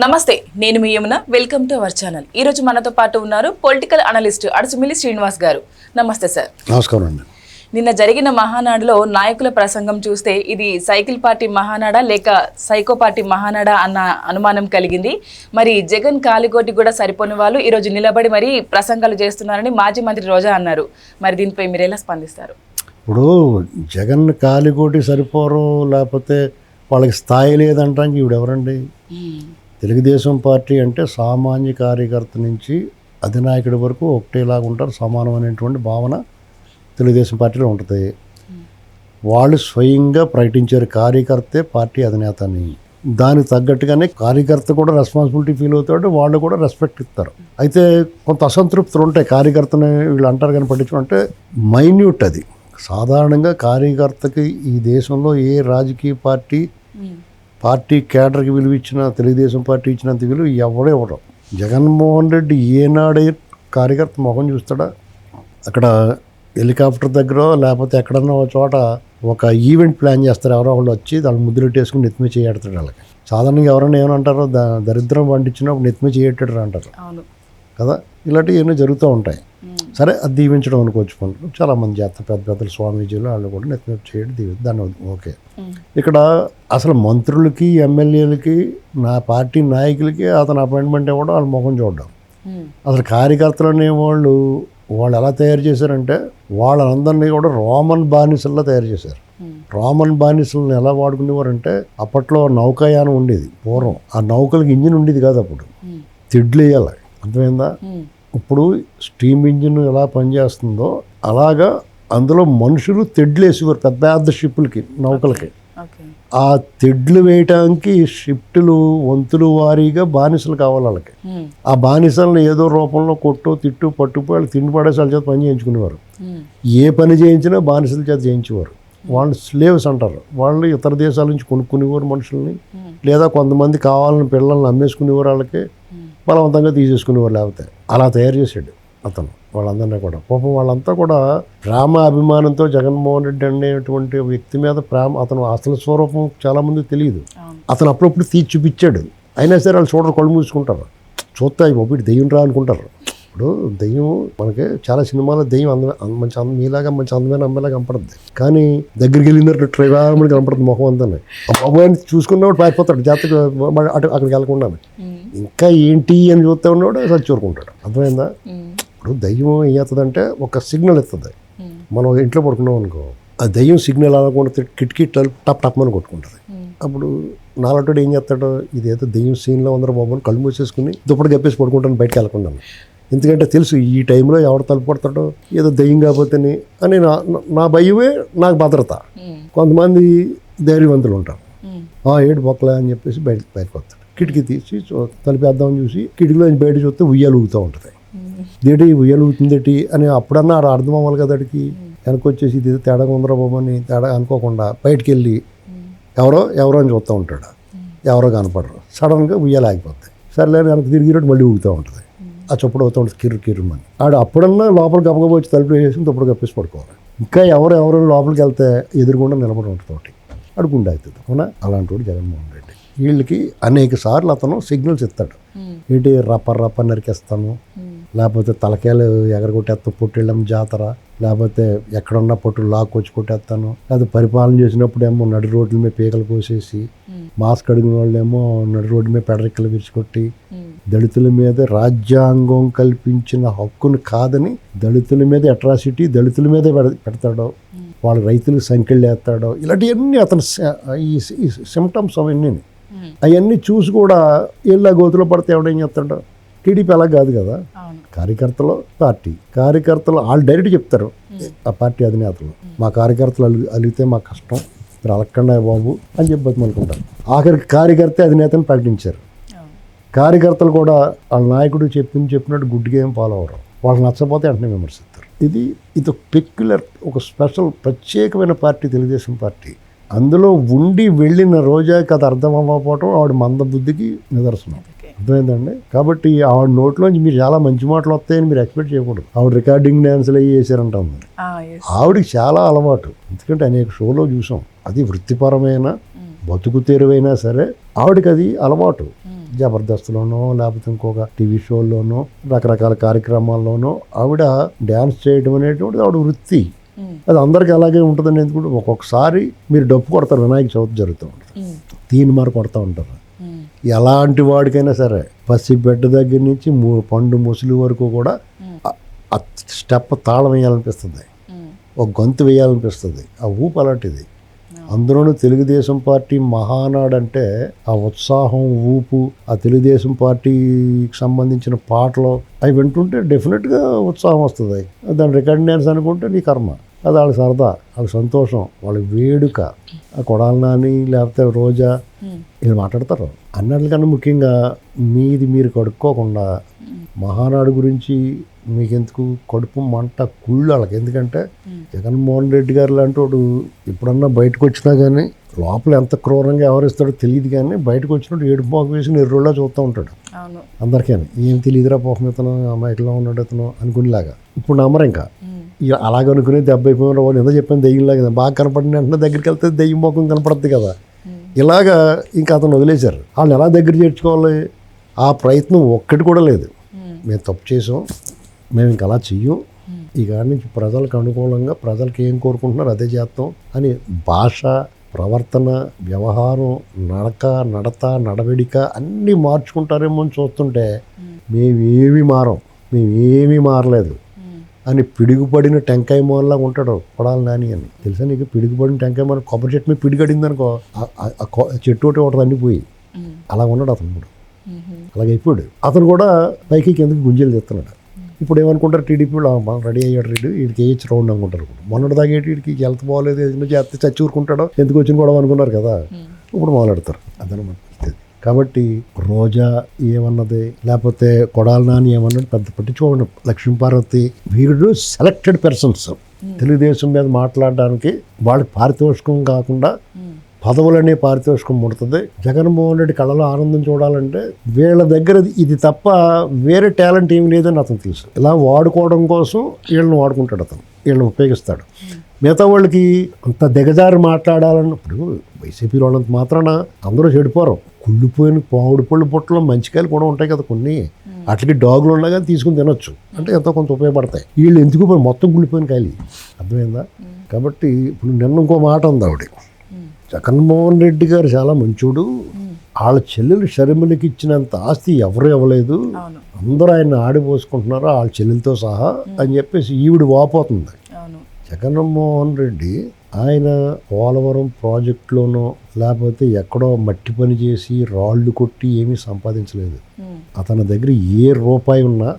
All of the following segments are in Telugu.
నమస్తే, నేను మీ Yamuna. Welcome to our channel. ఈ రోజు మనతో పాటు ఉన్నారు పొలిటికల్ అనలిస్ట్ అడుసుమిల్లి శ్రీనివాస్ గారు. నమస్తే సార్. నమస్కారం అండి. నిన్న జరిగిన మహానాడులో నాయకుల ప్రసంగం చూస్తే ఇది సైకిల్ పార్టీ మహానాడా లేక సైకో పార్టీ మహానాడా అన్న అనుమానం కలిగింది. మరి జగన్ కాలిగోటి కూడా సరిపోని వాళ్ళు ఈరోజు నిలబడి మరి ప్రసంగాలు చేస్తున్నారని మాజీ మంత్రి రోజా అన్నారు. మరి దీనిపై మీరు ఎలా స్పందిస్తారు? ఇప్పుడు జగన్ కాలిగోటి సరిపోరు, లేకపోతే వాళ్ళకి స్థాయి లేదంటానికి ఈవిడెవరండి? తెలుగుదేశం పార్టీ అంటే సామాన్య కార్యకర్త నుంచి అధినాయకుడి వరకు ఒకటేలాగా ఉంటారు, సమానమైనటువంటి భావన తెలుగుదేశం పార్టీలో ఉంటుంది. వాళ్ళు స్వయంగా ప్రకటించారు కార్యకర్తే పార్టీ అధినేత అని. దానికి తగ్గట్టుగానే కార్యకర్త కూడా రెస్పాన్సిబిలిటీ ఫీల్ అవుతాడు, వాళ్ళు కూడా రెస్పెక్ట్ ఇస్తారు. అయితే కొంత అసంతృప్తులు ఉంటాయి. కార్యకర్తని వీళ్ళు అంటారు కానీ పట్టించుకుంటే మైన్యూట్ అది. సాధారణంగా కార్యకర్తకి ఈ దేశంలో ఏ రాజకీయ పార్టీ కేడర్కి విలువ ఇచ్చినా తెలుగుదేశం పార్టీ ఇచ్చినంత విలువ ఎవడే ఇవ్వడం. జగన్మోహన్ రెడ్డి ఏనాడే కార్యకర్త మొహం చూస్తాడా? అక్కడ హెలికాప్టర్ దగ్గర లేకపోతే ఎక్కడన్నా ఒక చోట ఒక ఈవెంట్ ప్లాన్ చేస్తారు, ఎవరో వాళ్ళు వచ్చి దాన్ని ముద్దులెట్టేసుకుని నెత్తిమీ చేయడతాడు. వాళ్ళకి సాధారణంగా ఎవరైనా ఏమంటారో దరిద్రం వండించినప్పుడు నెత్తిమీ చేయట్టాడు అంటారు కదా. ఇలాంటివి ఎన్నో జరుగుతూ ఉంటాయి. సరే, అది దీవించడం అనుకోవచ్చు. పనులు చాలామంది చేస్తారు, పెద్ద పెద్దలు స్వామీజీలు వాళ్ళు కూడా నెత్తిమీ చేయడం దాన్ని ఓకే. ఇక్కడ అసలు మంత్రులకి ఎమ్మెల్యేలకి నా పార్టీ నాయకులకి అతను అపాయింట్మెంట్ ఇవ్వడం, వాళ్ళ ముఖం చూడడం. అసలు కార్యకర్తలు అనేవాళ్ళు ఎలా తయారు చేశారంటే వాళ్ళందరినీ కూడా రోమన్ బానిసల్లా తయారు చేశారు. రోమన్ బానిసలను ఎలా వాడుకునేవారంటే అప్పట్లో నౌకాయానం ఉండేది పూర్వం. ఆ నౌకలకి ఇంజిన్ ఉండేది కాదు, అప్పుడు తెడ్లు వేయాలి. అర్థమైందా? ఇప్పుడు స్టీమ్ ఇంజిన్ ఎలా పనిచేస్తుందో అలాగా అందులో మనుషులు తెడ్లు వేసేవారు పెద్ద పెద్ద షిప్పులకి, నౌకలకి. ఆ తెడ్లు వేయటానికి షిఫ్టులు వంతులు వారీగా బానిసలు కావాలి వాళ్ళకి. ఆ బానిసలను ఏదో రూపంలో కొట్టు తిట్టు పట్టుకుపోయి వాళ్ళు తిండి పడేసి వాళ్ళ చేత పని చేయించుకునేవారు. ఏ పని చేయించినా బానిసల చేత చేయించేవారు. వాళ్ళు స్లేవ్స్ అంటారు. వాళ్ళు ఇతర దేశాల నుంచి కొనుక్కునేవారు మనుషుల్ని, లేదా కొంతమంది కావాలని పిల్లల్ని అమ్మేసుకునేవారు, వాళ్ళకి బలవంతంగా తీసేసుకునేవారు. లేకపోతే అలా తయారు చేసాడు అతను వాళ్ళందరినీ కూడా. పాపం వాళ్ళంతా కూడా ప్రేమ అభిమానంతో జగన్మోహన్ రెడ్డి అనేటువంటి వ్యక్తి మీద ప్రేమ, అతను అసలు స్వరూపం చాలామంది తెలియదు. అతను అప్పుడప్పుడు తీర్చి చూపించాడు. అయినా సరే వాళ్ళు చూడరు, కళ్ళు మూసుకుంటారు. చూస్తాయి ఒకటి దెయ్యం రా అనుకుంటారు. ఇప్పుడు దెయ్యం మనకి చాలా సినిమాలో దెయ్యం మంచి మీలాగా మంచి అందమైన అమ్మాయిలాగా కనపడుతుంది, కానీ దగ్గరికి వెళ్ళినట్టు ట్రైవాములు కనపడుతుంది ముఖం అంతా. ఆ బాబుని చూసుకున్నప్పుడు పారిపోతాడు జాతకు, అక్కడికి వెళ్ళకుండా. ఇంకా ఏంటి అని చూస్తూ ఉన్నవాడు చచ్చూరుకుంటాడు. అర్థమైందా? ఇప్పుడు దయ్యం ఏం చేస్తుందంటే ఒక సిగ్నల్ ఇస్తుంది. మనం ఇంట్లో పడుకున్నాం అనుకో, ఆ దయ్యం సిగ్నల్ అలాగ కిటికీ టప్ టప్ అని కొట్టుకుంటుంది. అప్పుడు నాలంటాడు ఏం చేస్తాడు, ఇదేదో దయ్యం సీన్లో ఉందరో బాబు అని కళ్ళు మూసేసుకుని దుప్పటి కప్పేసి పడుకుంటాను బయటకు వెళ్ళకుండా. ఎందుకంటే తెలుసు ఈ టైంలో ఎవరు తలుపు పడతాడో, ఏదో దయ్యం కాకపోతేనే అని నా భయమే నాకు భద్రత. కొంతమంది ధైర్యవంతులు ఉంటారు, ఏడు బొక్కలే అని చెప్పేసి బయటకు వస్తాడు. కిటికీ తీసి తలిపేద్దామని చూసి కిటికీలో బయట చూస్తే ఉయ్యాలు ఊగుతూ ఉంటుంది. ఇదేంటి ఉయ్యాలు ఊగుతుందేటి అని అప్పుడన్నా అర్థం అవ్వాలి కదా. అడిగి వెనకొచ్చేసి ఇది తేడా ఉందరా బాబు అని తేడా అనుకోకుండా బయటికి వెళ్ళి ఎవరో అని చూస్తూ ఉంటాడు. ఎవరో కనపడరు. సడన్గా ఉయ్యాలు ఆగిపోతాయి. సరేలే వెనక్కి తిరిగినట్టు మళ్ళీ ఊగుతూ ఉంటుంది. ఆ చప్పుడు అవుతూ ఉంటుంది కిర్రమని. అప్పుడన్నా లోపల గబగబా వచ్చి తలుపు వేసేసి దుప్పటి కప్పేసి పడుకోవాలి. ఇంకా ఎవరు లోపలికి వెళ్తే ఎదురుగుండా నిలబడి ఉంటుంది ఒకటి, అడుగుండా అవుతుంది. అవునా? అలాంటి వాడు జగన్మోహన్ రెడ్డి. వీళ్ళకి అనేక సార్లు అతను సిగ్నల్స్ ఇస్తాడు. ఏంటి రప్ప నరికేస్తాను, లేకపోతే తలకాయలు ఎగరగొట్టేస్తాను, పొట్టిళ్ళం జాతర, లేకపోతే ఎక్కడున్నా పొట్టులు లాక్కొచ్చి కొట్టేస్తాను, లేదా పరిపాలన చేసినప్పుడు ఏమో నడి రోడ్ల మీద పీకలు కోసేసి, మాస్క్ అడిగిన వాళ్ళేమో నడి రోడ్డు మీద పెడరెక్కలు విరిచికొట్టి, దళితుల మీద రాజ్యాంగం కల్పించిన హక్కును కాదని దళితుల మీద అట్రాసిటీ దళితుల మీదే పెడతాడో, వాళ్ళ రైతులకు సంఖ్యలు వేస్తాడో, ఇలాంటివన్నీ అతను ఈ సిమ్టమ్స్ అవన్నీ చూసి కూడా ఇలా గోతులో పడితే ఎవడేం చేస్తాడో. టీడీపీ అలా కాదు కదా. కార్యకర్తలు వాళ్ళు డైరెక్ట్ చెప్తారు ఆ పార్టీ అధినేతలు, మా కార్యకర్తలు అలిగితే మా కష్టం, మీరు అలక్కండా బాబు అని చెప్పి బతిమలుకుంటారు. ఆఖరికి కార్యకర్త అధినేతని ప్రకటించారు. కార్యకర్తలు కూడా వాళ్ళ నాయకుడు చెప్పినట్టు గుడ్డిగా ఏం ఫాలో అవ్వరు. వాళ్ళకి నచ్చకపోతే వెంటనే విమర్శిస్తారు. ఇది పెక్యులర్, ఒక స్పెషల్ ప్రత్యేకమైన పార్టీ తెలుగుదేశం పార్టీ. అందులో ఉండి వెళ్ళిన రోజాకి అది అర్థం అవ్వకపోవటం ఆవిడ మందబుద్ధికి నిదర్శనం. అర్థమైందండి? కాబట్టి ఆవిడ నోట్లోంచి మీరు చాలా మంచి మాటలు వస్తాయని మీరు ఎక్స్పెక్ట్ చేయకూడదు. ఆవిడ రికార్డింగ్ డ్యాన్సులు అవి చేశారంటుంది. ఆవిడకి చాలా అలవాటు, ఎందుకంటే అనేక షోలో చూసాం. అది వృత్తిపరమైన బతుకు తెరువైనా సరే ఆవిడకి అది అలవాటు. జబర్దస్త్లోనో లేకపోతే ఇంకొక టీవీ షోల్లోనో రకరకాల కార్యక్రమాల్లోనో ఆవిడ డ్యాన్స్ చేయడం అనేటువంటిది ఆవిడ వృత్తి. అది అందరికీ అలాగే ఉంటుందని ఎందుకంటే ఒక్కొక్కసారి మీరు డప్పు కొడతారు, వినాయక చవితి జరుగుతూ ఉంటుంది, తీన్మార్ కొడతా ఉంటారు. ఎలాంటి వాడికైనా సరే పసిబిడ్డ దగ్గర నుంచి పండు ముసలి వరకు కూడా ఆ స్టెప్ తాళం వేయాలనిపిస్తుంది, ఒక గొంతు వేయాలనిపిస్తుంది. ఆ ఊపు అలాంటిది. అందులోనూ తెలుగుదేశం పార్టీ మహానాడు అంటే ఆ ఉత్సాహం, ఊపు, ఆ తెలుగుదేశం పార్టీకి సంబంధించిన పాటలు అవి వింటుంటే డెఫినెట్గా ఉత్సాహం వస్తుంది. దాని రికార్డ్ డ్యాన్స్ అనుకుంటే నీ కర్మ. అది వాళ్ళ సరదా, వాళ్ళ సంతోషం, వాళ్ళ వేడుక. ఆ కొడాలి నాని లేకపోతే రోజా వీళ్ళు మాట్లాడతారు. అన్నిటికన్నా ముఖ్యంగా మీది మీరు కడుక్కోకుండా మహానాడు గురించి మీకెందుకు కడుపు మంట కుళ్ళు వాళ్ళకి. ఎందుకంటే జగన్మోహన్ రెడ్డి గారు లాంటి వాడు ఎప్పుడన్నా బయటకు వచ్చినా కానీ లోపల ఎంత క్రూరంగా వ్యవహరిస్తాడో తెలియదు, కానీ బయటకు వచ్చినట్టు ఏడుపు మోక వేసి నిర్రోళ్ళ చూస్తూ ఉంటాడు. అందరికీ ఏం తెలియదురా పోకం ఇతను అమాయకులో ఉన్నాడు ఇతను అనుకునేలాగా. ఇప్పుడు నమ్మరు ఇంకా అలాగ అనుకునే దెబ్బ అయిపోయిన వాళ్ళు ఎంత చెప్పాను దెయ్యంలాగా బాగా కనపడిన వెంటనే దగ్గరికి వెళ్తే దెయ్యం ముఖం కనపడుతుంది కదా. ఇలాగా ఇంకా అతను వదిలేశారు. వాళ్ళని ఎలా దగ్గర చేర్చుకోవాలి ఆ ప్రయత్నం ఒక్కటి కూడా లేదు. మేము తప్పు చేసాం, మేము ఇంక అలా చెయ్యం, ఈ కాడి నుంచి ప్రజలకు అనుకూలంగా ప్రజలకు ఏం కోరుకుంటున్నారు అదే చేస్తాం అని భాష, ప్రవర్తన, వ్యవహారం, నడత, నడవడిక అన్నీ మార్చుకుంటారేమో అని చూస్తుంటే మేమేమీ మారలేదు అని పిడుగుపడిన టెంకాయ మూలలాగా ఉంటాడు కొడాలి నాని అని. తెలుసా నీకు? పిడుగుపడిన టెంకాయ మూల కొబ్బరి చెట్టు మీద పిడిగడింది అనుకో చెట్టు ఒకటి ఒకటి అన్నిపోయి అలా ఉన్నాడు అతను. ఇప్పుడు అలాగైపోయాడు. అతను కూడా పైకి కిందకి గుంజలు తెస్తున్నాడు. ఇప్పుడు ఏమనుకుంటారు టీడీపీ రెడీ అయ్యాడు రెడ్డి వీడికి వేయచ్చు రౌండ్ అనుకుంటారు. మొన్నటి దాగేటి వీడికి హెల్త్ బాగోలేదు, చేస్తే చచ్చి ఊరుకుంటాడో ఎందుకు వచ్చిన కూడా అనుకున్నారు కదా. ఇప్పుడు మొదలెడతారు. అదనమాట. కాబట్టి రోజా ఏమన్నది లేకపోతే కొడాలి నాని ఏమన్నది పెద్ద పట్టించుకోండి. లక్ష్మీపార్వతి వీరు సెలెక్టెడ్ పర్సన్స్ తెలుగుదేశం మీద మాట్లాడడానికి. వాళ్ళ పారితోషికం కాకుండా పదవులనే పారితోషికం ముడుతుంది. జగన్మోహన్ రెడ్డి కళ్ళలో ఆనందం చూడాలంటే వీళ్ళ దగ్గర ఇది తప్ప వేరే టాలెంట్ ఏమి లేదని అతను తెలుసు. ఇలా వాడుకోవడం కోసం వీళ్ళని వాడుకుంటాడు అతను, వీళ్ళని ఉపయోగిస్తాడు. మిగతా వాళ్ళకి అంత దిగజారి మాట్లాడాలన్నప్పుడు వైసీపీ వాళ్ళంత మాత్రాన అందరూ చెడిపోరు. కుళ్ళిపోయిన పావుడు పళ్ళు పుట్టలో మంచికాయలు కూడా ఉంటాయి కదా కొన్ని, అట్లకి డాగులు ఉన్నా కానీ తీసుకుని తినొచ్చు, అంటే ఎంతో కొంత ఉపయోగపడతాయి. వీళ్ళు ఎందుకు మొత్తం కుళ్ళిపోయిన కాయలు, అర్థమైందా? కాబట్టి ఇప్పుడు నిన్న ఇంకో మాట ఉంది ఆవిడ, జగన్మోహన్ రెడ్డి గారు చాలా మంచోడు, వాళ్ళ చెల్లెలు షర్మిలకి ఇచ్చినంత ఆస్తి ఎవరు ఇవ్వలేదు, అందరూ ఆయన ఆడిపోసుకుంటున్నారు వాళ్ళ చెల్లెలతో సహా అని చెప్పేసి ఈవిడ వాపోతుంది. జగన్మోహన్ రెడ్డి ఆయన పోలవరం ప్రాజెక్టులోనో లేకపోతే ఎక్కడో మట్టి పని చేసి రాళ్ళు కొట్టి ఏమీ సంపాదించలేదు. అతని దగ్గర ఏ రూపాయి ఉన్నా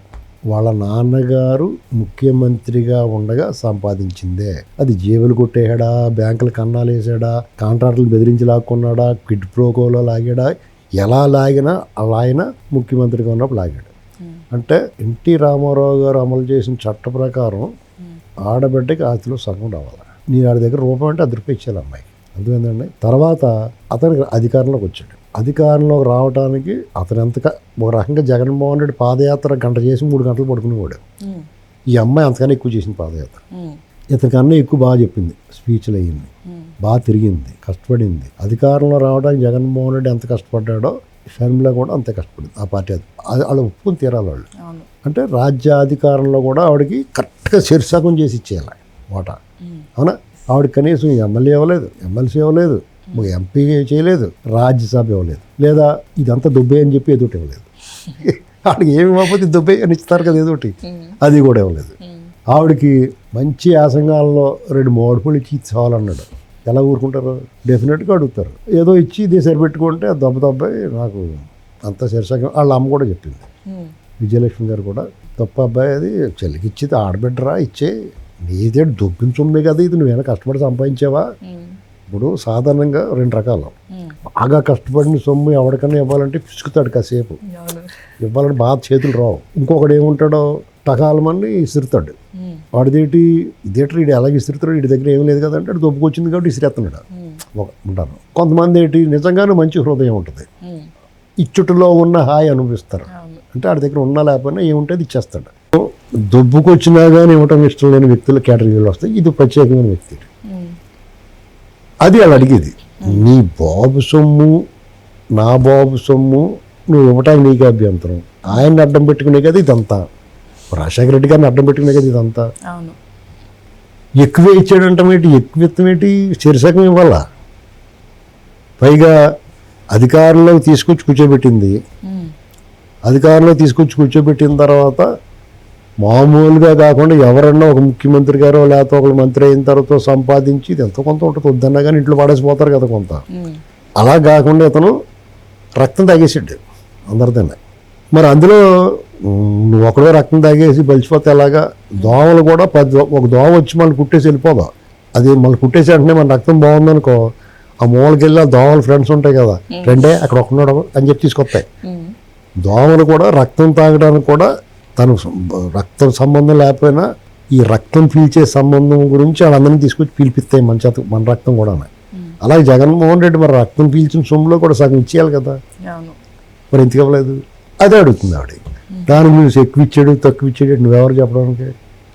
వాళ్ళ నాన్నగారు ముఖ్యమంత్రిగా ఉండగా సంపాదించిందే. అది జేబులు కొట్టేసాడా, బ్యాంకులు కన్నాలు వేసాడా, కాంట్రాక్టులు బెదిరించి లాక్కున్నాడా, క్విడ్ ప్రోకోలో లాగాడా, ఎలా లాగినా అలా ఆయన ముఖ్యమంత్రిగా ఉన్నప్పుడు లాగాడు. అంటే ఎన్టీ రామారావు గారు అమలు చేసిన చట్ట ప్రకారం ఆడబిడ్డకి ఆస్తిలో సగం రావాలి. నేను ఆడి దగ్గర రూపాయి అంటే 10 రూపాయలు ఇచ్చేయాలి అమ్మాయికి. అందుకేందండి తర్వాత అతనికి అధికారంలోకి వచ్చాడు. అధికారంలోకి రావడానికి అతను ఎంతగా ఒక రకంగా జగన్మోహన్ రెడ్డి పాదయాత్ర గంట చేసి 3 గంటలు పడుకునేవాడు. ఈ అమ్మాయి అంతకన్నా ఎక్కువ చేసింది పాదయాత్ర. ఇతనికన్నా ఎక్కువ బాగా చెప్పింది, స్పీచ్లు అయ్యింది, బాగా తిరిగింది, కష్టపడింది. అధికారంలో రావడానికి జగన్మోహన్ రెడ్డి ఎంత కష్టపడ్డాడో షర్మిల కూడా అంతే కష్టపడింది. ఆ పార్టీ వాళ్ళు ఒప్పుకొని తీరాలి వాళ్ళు. అంటే రాజ్యాధికారంలో కూడా ఆవిడకి కరెక్ట్గా శీర్షకం చేసి ఇచ్చేయాలి వాటా. అవునా? ఆవిడకి కనీసం ఎమ్మెల్యే ఇవ్వలేదు, ఎమ్మెల్సీ ఇవ్వలేదు, ఎంపీ చేయలేదు, రాజ్యసభ ఇవ్వలేదు, లేదా ఇదంతా దుబ్బే అని చెప్పి ఏదోటి ఇవ్వలేదు. ఆవిడకి ఏమి ఇవ్వకపోతే దుబ్బే అని ఇస్తారు కదా ఏదోటి, అది కూడా ఇవ్వలేదు. ఆవిడకి మంచి ఆసంగాల్లో 2 మోడుపులు ఇచ్చి చాలన్నాడు. ఎలా ఊరుకుంటారు? డెఫినెట్గా అడుగుతారు. ఏదో ఇచ్చి ఇది సరిపెట్టుకుంటే దెబ్బే నాకు అంత శీర్షకం. వాళ్ళ అమ్మ కూడా చెప్పింది, విజయలక్ష్మి గారు కూడా, తప్ప అబ్బాయి అది చెల్లికి ఇచ్చేది ఆడబిడ్డరా ఇచ్చే, నీదే దొబ్బించుంది కదా, ఇది నువ్వేమైనా కష్టపడి సంపాదించావా? ఇప్పుడు సాధారణంగా 2 రకాలు. బాగా కష్టపడిన సొమ్ము ఎవరికన్నా ఇవ్వాలంటే పిసుకుతాడు, కాసేపు ఇవ్వాలంటే బాగా చేతులు రావు. ఇంకొకడు ఏముంటాడో టకాలమని ఇసురుతాడు. వాడిదేటి ఇదేంటి వీడు ఎలాగ ఇసురుతాడు, వీడి దగ్గర ఏం లేదు కదంటే వాడు దొబ్బుకొచ్చింది కాబట్టి ఇసిరేస్తున్నాడు ఉంటారు. కొంతమంది ఏంటి నిజంగానే మంచి హృదయం ఉంటుంది, ఇచ్చుటలో ఉన్న హాయి అనుభవిస్తారు. అంటే వాడి దగ్గర ఉన్నా లేకపోయినా ఏముంటుంది ఇచ్చేస్తాడు. దొబ్బుకొచ్చినా కానీ ఇవ్వటం ఇష్టం లేని వ్యక్తులు కేటగిరీలో వస్తాయి. ఇది ప్రత్యేకమైన వ్యక్తి. అది అలా అడిగేది, నీ బాబు సొమ్ము నా బాబు సొమ్ము నువ్వు ఇవ్వటానికి నీకే అభ్యంతరం. ఆయన్ని అడ్డం పెట్టుకునే కదా ఇదంతా, రాజశేఖర రెడ్డి గారిని అడ్డం పెట్టుకునే కదా ఇదంతా. అవును. ఎక్కువే ఇచ్చాడంటామేంటి, ఎక్కువ ఇత్తమేంటి, శీర్షకం ఇవ్వాలా. పైగా అధికారంలోకి తీసుకొచ్చి కూర్చోబెట్టింది. అధికారంలో తీసుకొచ్చి కూర్చోబెట్టిన తర్వాత మామూలుగా కాకుండా ఎవరన్నా ఒక ముఖ్యమంత్రి గారో లేకపోతే ఒక మంత్రి అయిన తర్వాత సంపాదించి ఇది ఎంతో కొంత ఉంటుంది, వద్దన్నా కానీ ఇంట్లో పడేసిపోతారు కదా కొంత. అలా కాకుండా ఇతను రక్తం తాగేసాడు అందరిదన్నా. మరి అందులో నువ్వు ఒకడో రక్తం తాగేసి బలిసిపోతే ఎలాగా. దోమలు కూడా ఒక దోమ వచ్చి మళ్ళీ కుట్టేసి వెళ్ళిపోదా, అది మళ్ళీ కుట్టేసి వెంటనే మన రక్తం బాగుందనుకో ఆ మూలకి వెళ్ళి ఆ దోమల ఫ్రెండ్స్ ఉంటాయి కదా, రెండే అక్కడ ఒకనాడు అని చెప్పి తీసుకొస్తాయి. దోమలు కూడా రక్తం తాగడానికి కూడా తను రక్తం సంబంధం లేకపోయినా ఈ రక్తం పీల్చే సంబంధం గురించి వాళ్ళందరినీ తీసుకొచ్చి పీల్పిస్తాయి మన చేత, మన రక్తం కూడా. అలాగే జగన్మోహన్ రెడ్డి మరి రక్తం పీల్చిన సొమ్ములో కూడా సగం ఇచ్చేయాలి కదా, మరి ఎందుకు ఇవ్వలేదు అదే అడుగుతుంది ఆవిడ. దానికి నువ్వు ఎక్కువ ఇచ్చాడు తక్కువ ఇచ్చాడు నువ్వెవరు చెప్పడానికి,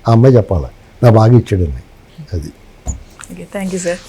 ఆ అమ్మాయి చెప్పాలి నా బాగా ఇచ్చాడని. అది థ్యాంక్ యూ సార్.